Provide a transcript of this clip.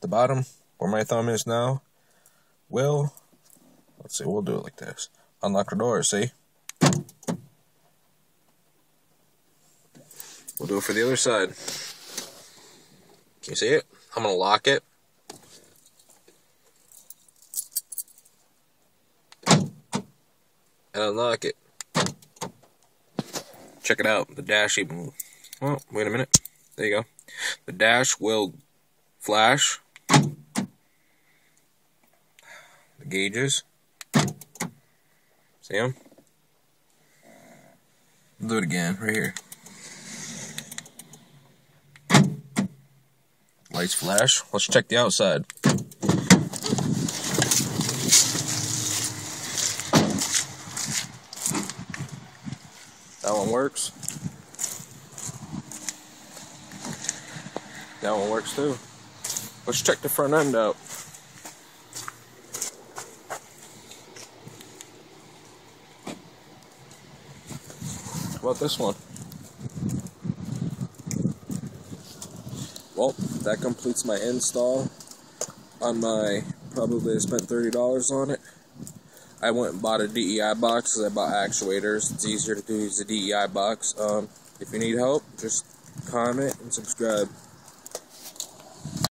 The bottom, where my thumb is now, will, let's see, we'll do it like this. Unlock the door, see? We'll do it for the other side. Can you see it? I'm going to lock it. And unlock it. Check it out. The dash even... Oh, wait a minute. There you go. The dash will flash. The gauges. See them? Do it again, right here. Lights flash. Let's check the outside. That one works. That one works too. Let's check the front end out. How about this one? Well, that completes my install on my, probably I spent $30 on it. I went and bought a DEI box because I bought actuators. It's easier to do use a DEI box. If you need help, just comment and subscribe.